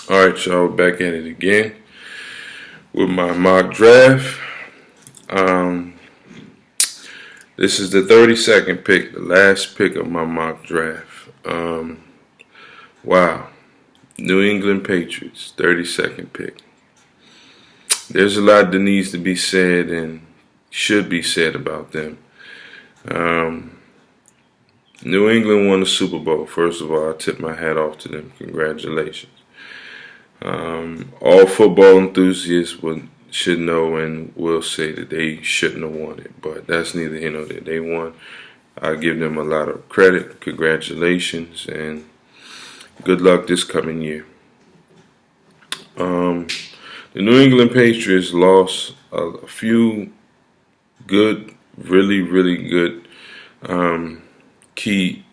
All right, y'all, we're back at it again with my mock draft. Um, this is the 32nd pick, the last pick of my mock draft. Wow, New England Patriots, 32nd pick. There's a lot that needs to be said and should be said about them. Um, New England won the Super Bowl. First of all, I tip my hat off to them. Congratulations. All football enthusiasts should know and will say that they shouldn't have won it, but that's neither here nor there. They won. I give them a lot of credit. Congratulations and good luck this coming year. The New England Patriots lost a few good, really good key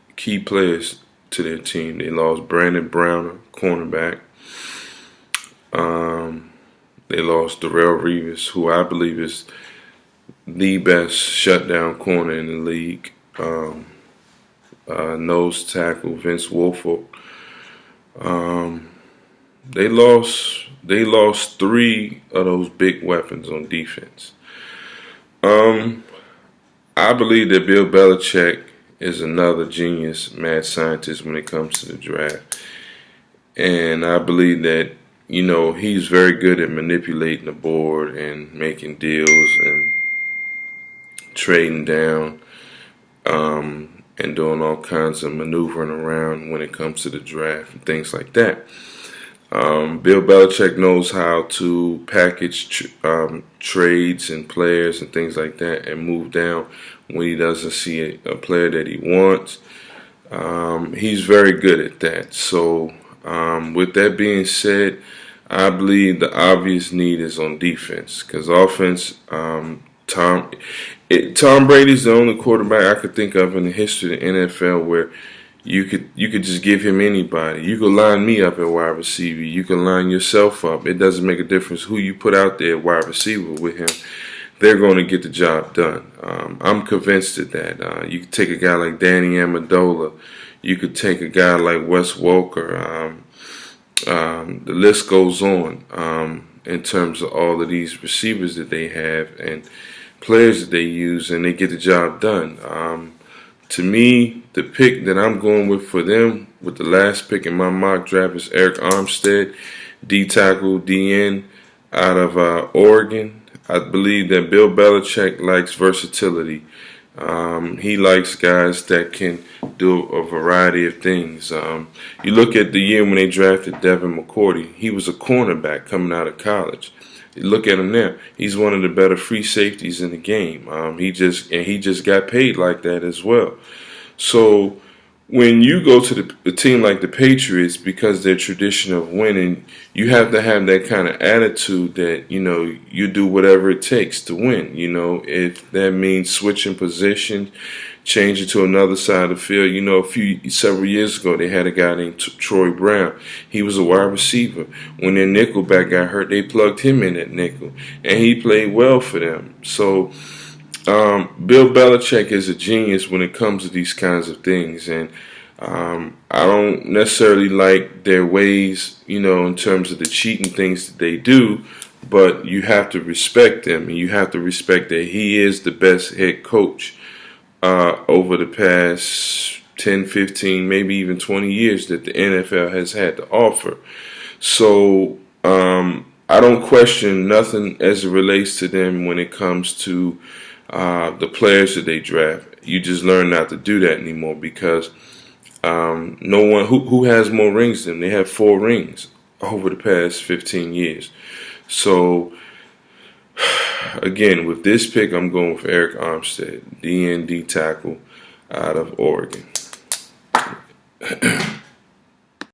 players to their team. They lost Brandon Browner, cornerback. They lost Darrelle Revis, who I believe is the best shutdown corner in the league. Nose tackle Vince Wilfork. They lost three of those big weapons on defense. I believe that Bill Belichick is another genius, mad scientist when it comes to the draft. And I believe that, he's very good at manipulating the board and making deals and trading down and doing all kinds of maneuvering around when it comes to the draft and things like that. Bill Belichick knows how to package trades and players and things like that and move down when he doesn't see a player that he wants. He's very good at that. So with that being said, I believe the obvious need is on defense because offense, Tom Brady's the only quarterback I could think of in the history of the NFL where you could just give him anybody. You could line me up at wide receiver. You can line yourself up. It doesn't make a difference who you put out there at wide receiver with him. They're going to get the job done. I'm convinced of that. You could take a guy like Danny Amendola. You could take a guy like Wes Welker. The list goes on in terms of all of these receivers that they have and players that they use, and they get the job done. To me, the pick that I'm going with for them, with the last pick in my mock draft, is Eric Armstead, D-tackle, DN, out of Oregon. I believe that Bill Belichick likes versatility. He likes guys that can do a variety of things. You look at the year when they drafted Devin McCourty. He was a cornerback coming out of college. You look at him now. He's one of the better free safeties in the game. He just got paid like that as well. So when you go to a team like the Patriots, because their tradition of winning, you have to have that kind of attitude that, you do whatever it takes to win. If that means switching positions, changing to another side of the field. Several years ago, they had a guy named Troy Brown. He was a wide receiver. When their nickelback got hurt, they plugged him in at nickel, and he played well for them. So Bill Belichick is a genius when it comes to these kinds of things, and I don't necessarily like their ways, in terms of the cheating things that they do, but you have to respect them, and you have to respect that he is the best head coach over the past 10, 15, maybe even 20 years that the NFL has had to offer. So I don't question nothing as it relates to them when it comes to the players that they draft. You just learn not to do that anymore because no one who has more rings than them. They have 4 rings over the past 15 years. So again, with this pick, I'm going for Eric Armstead, DN tackle out of Oregon.